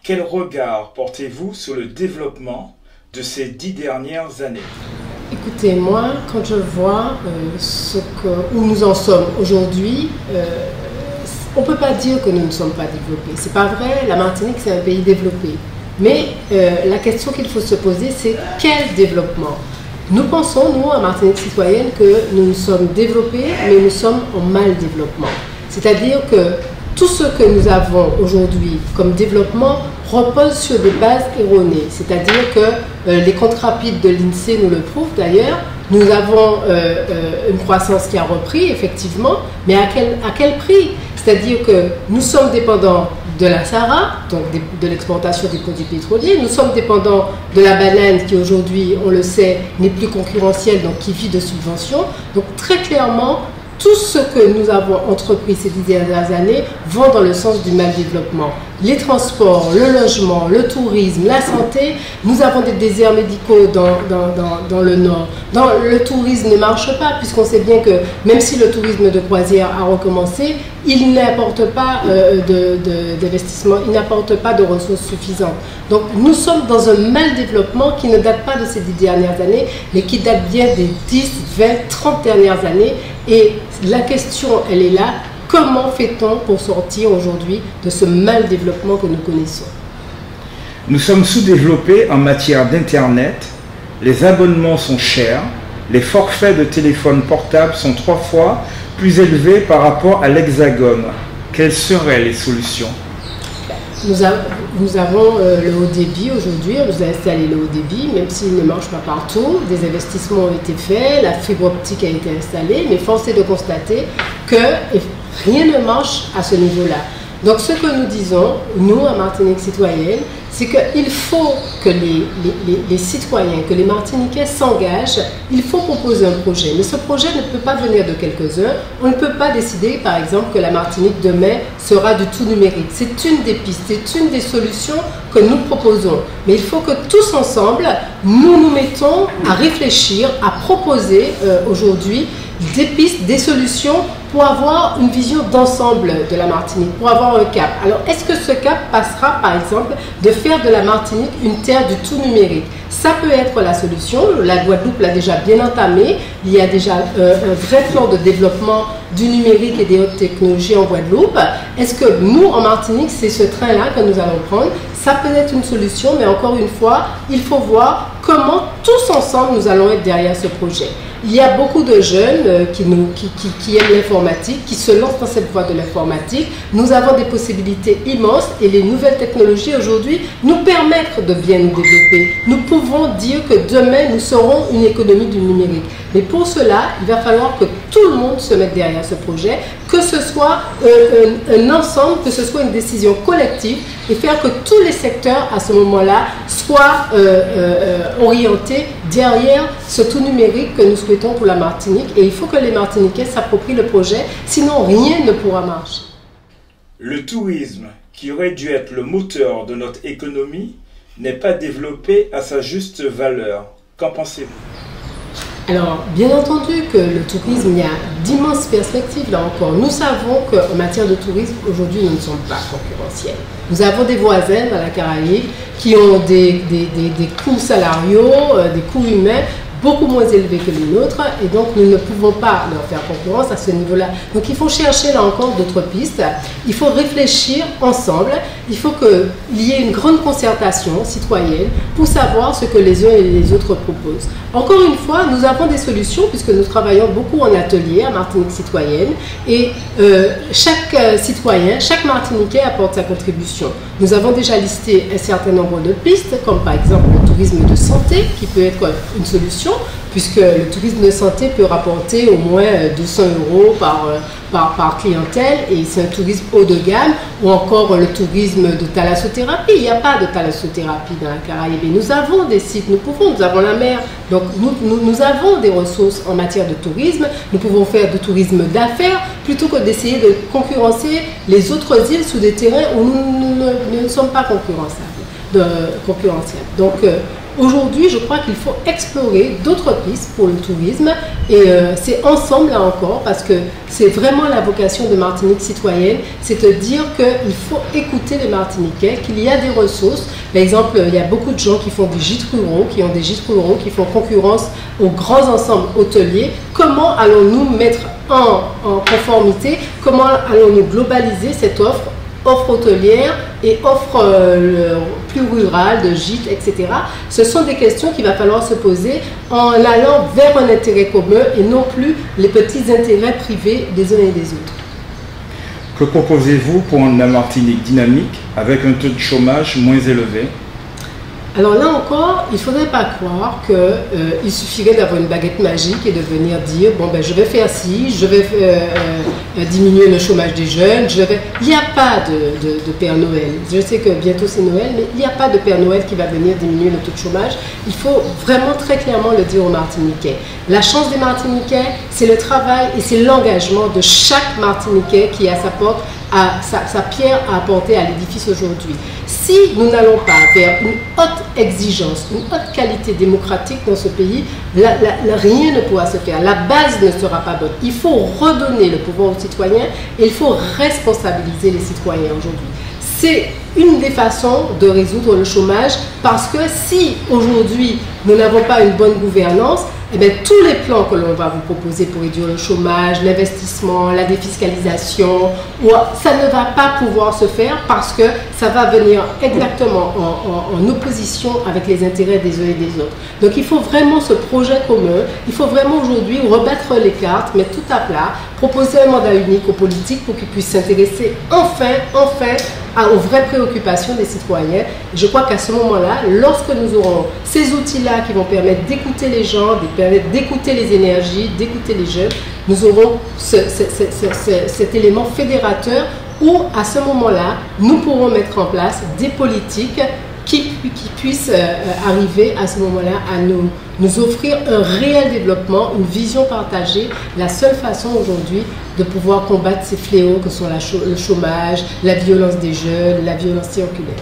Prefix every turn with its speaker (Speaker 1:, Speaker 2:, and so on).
Speaker 1: Quel regard portez-vous sur le développement de ces 10 dernières années?
Speaker 2: Écoutez, moi, quand je vois où nous en sommes aujourd'hui, on ne peut pas dire que nous ne sommes pas développés. C'est pas vrai, la Martinique c'est un pays développé. Mais la question qu'il faut se poser, c'est quel développement? Nous pensons, nous, à Martinique Citoyenne, que nous sommes développés, mais nous sommes en mal développement. C'est-à-dire que tout ce que nous avons aujourd'hui comme développement repose sur des bases erronées. C'est-à-dire que les comptes rapides de l'INSEE nous le prouvent d'ailleurs. Nous avons une croissance qui a repris, effectivement, mais à quel prix? C'est-à-dire que nous sommes dépendants de la Sahara, donc de l'exportation des produits pétroliers. Nous sommes dépendants de la banane qui aujourd'hui, on le sait, n'est plus concurrentielle, donc qui vit de subventions. Donc très clairement, tout ce que nous avons entrepris ces 10 dernières années vont dans le sens du mal développement. Les transports, le logement, le tourisme, la santé, nous avons des déserts médicaux dans le nord. Le tourisme ne marche pas, puisqu'on sait bien que même si le tourisme de croisière a recommencé, il n'apporte pas d'investissement, il n'apporte pas de ressources suffisantes. Donc nous sommes dans un mal développement qui ne date pas de ces 10 dernières années, mais qui date bien des 10, 20, 30 dernières années. Et la question, elle est là. Comment fait-on pour sortir aujourd'hui de ce mal développement que nous connaissons?
Speaker 1: Nous sommes sous-développés en matière d'Internet, les abonnements sont chers, les forfaits de téléphone portable sont 3 fois plus élevés par rapport à l'Hexagone. Quelles seraient les solutions?
Speaker 2: Nous avons le haut débit aujourd'hui, on nous a installé le haut débit, même s'il ne marche pas partout. Des investissements ont été faits, la fibre optique a été installée, mais force est de constater que rien ne marche à ce niveau-là. Donc ce que nous disons, nous à Martinique Citoyenne, c'est qu'il faut que les citoyens, que les Martiniquais s'engagent, il faut proposer un projet. Mais ce projet ne peut pas venir de quelques-uns. On ne peut pas décider, par exemple, que la Martinique demain sera du tout numérique. C'est une des pistes, c'est une des solutions que nous proposons. Mais il faut que tous ensemble, nous nous mettons à réfléchir, à proposer aujourd'hui des pistes, des solutions pour avoir une vision d'ensemble de la Martinique, pour avoir un cap. Alors, est-ce que ce cap passera, par exemple, de faire de la Martinique une terre du tout numérique? Ça peut être la solution. La Guadeloupe l'a déjà bien entamé. Il y a déjà un vrai plan de développement du numérique et des hautes technologies en Guadeloupe. Est-ce que nous, en Martinique, c'est ce train-là que nous allons prendre? Ça peut être une solution, mais encore une fois, il faut voir comment tous ensemble nous allons être derrière ce projet. Il y a beaucoup de jeunes qui aiment l'informatique, qui se lancent dans cette voie de l'informatique. Nous avons des possibilités immenses et les nouvelles technologies aujourd'hui nous permettent de bien nous développer. Nous pouvons dire que demain, nous serons une économie du numérique. Mais pour cela, il va falloir que tout le monde se mette derrière ce projet, que ce soit un ensemble, que ce soit une décision collective et faire que tous les secteurs à ce moment-là soient orientés derrière ce tout numérique que nous souhaitons pour la Martinique. Et il faut que les Martiniquais s'approprient le projet, sinon rien ne pourra marcher.
Speaker 1: Le tourisme, qui aurait dû être le moteur de notre économie, n'est pas développé à sa juste valeur. Qu'en pensez-vous?
Speaker 2: Alors, bien entendu que le tourisme, il y a d'immenses perspectives là encore. Nous savons qu'en matière de tourisme, aujourd'hui, nous ne sommes pas concurrentiels. Nous avons des voisins dans la Caraïbe qui ont des coûts salariaux, des coûts humains beaucoup moins élevés que les nôtres et donc nous ne pouvons pas leur faire concurrence à ce niveau-là. Donc il faut chercher là encore d'autres pistes, il faut réfléchir ensemble, il faut qu'il y ait une grande concertation citoyenne pour savoir ce que les uns et les autres proposent. Encore une fois, nous avons des solutions puisque nous travaillons beaucoup en atelier à Martinique Citoyenne et chaque citoyen, chaque Martiniquais apporte sa contribution. Nous avons déjà listé un certain nombre de pistes comme par exemple le tourisme de santé qui peut être une solution puisque le tourisme de santé peut rapporter au moins 200 € par clientèle, et c'est un tourisme haut de gamme, ou encore le tourisme de thalassothérapie. Il n'y a pas de thalassothérapie dans la Caraïbe. Et nous avons des sites, nous avons la mer, donc nous avons des ressources en matière de tourisme. Nous pouvons faire du tourisme d'affaires plutôt que d'essayer de concurrencer les autres îles sous des terrains où nous ne sommes pas concurrentiels. Donc aujourd'hui, je crois qu'il faut explorer d'autres pistes pour le tourisme, et c'est ensemble là encore, parce que c'est vraiment la vocation de Martinique citoyenne, c'est de dire qu'il faut écouter les Martiniquais, qu'il y a des ressources. Par exemple, il y a beaucoup de gens qui font des gîtes ruraux, qui font concurrence aux grands ensembles hôteliers. Comment allons-nous mettre en conformité, comment allons-nous globaliser cette offre hôtelière et offre plus rurale de gîtes, etc. Ce sont des questions qu'il va falloir se poser en allant vers un intérêt commun et non plus les petits intérêts privés des uns et des autres.
Speaker 1: Que proposez-vous pour la Martinique dynamique avec un taux de chômage moins élevé?
Speaker 2: Alors là encore, il ne faudrait pas croire qu'il suffirait d'avoir une baguette magique et de venir dire « bon ben je vais faire ci, je vais diminuer le chômage des jeunes, Il n'y a pas de Père Noël. Je sais que bientôt c'est Noël, mais il n'y a pas de Père Noël qui va venir diminuer le taux de chômage. Il faut vraiment très clairement le dire aux Martiniquais. La chance des Martiniquais, c'est le travail et c'est l'engagement de chaque Martiniquais qui a sa pierre à apporter à l'édifice aujourd'hui. Si nous n'allons pas vers une haute exigence, une haute qualité démocratique dans ce pays, rien ne pourra se faire. La base ne sera pas bonne. Il faut redonner le pouvoir aux citoyens et il faut responsabiliser les citoyens aujourd'hui. C'est une des façons de résoudre le chômage, parce que si aujourd'hui nous n'avons pas une bonne gouvernance, eh bien, tous les plans que l'on va vous proposer pour réduire le chômage, l'investissement, la défiscalisation, ça ne va pas pouvoir se faire, parce que ça va venir exactement en opposition avec les intérêts des uns et des autres. Donc il faut vraiment ce projet commun, il faut vraiment aujourd'hui rebattre les cartes, mettre tout à plat, proposer un mandat unique aux politiques pour qu'ils puissent s'intéresser enfin aux vraies préoccupations des citoyens. Et je crois qu'à ce moment-là, lorsque nous aurons ces outils-là qui vont permettre d'écouter les gens, d'écouter les énergies, d'écouter les jeunes, nous aurons cet élément fédérateur où, à ce moment-là, nous pourrons mettre en place des politiques qui puissent arriver à ce moment-là à nous offrir un réel développement, une vision partagée, la seule façon aujourd'hui de pouvoir combattre ces fléaux que sont le chômage, la violence des jeunes, la violence circulaire.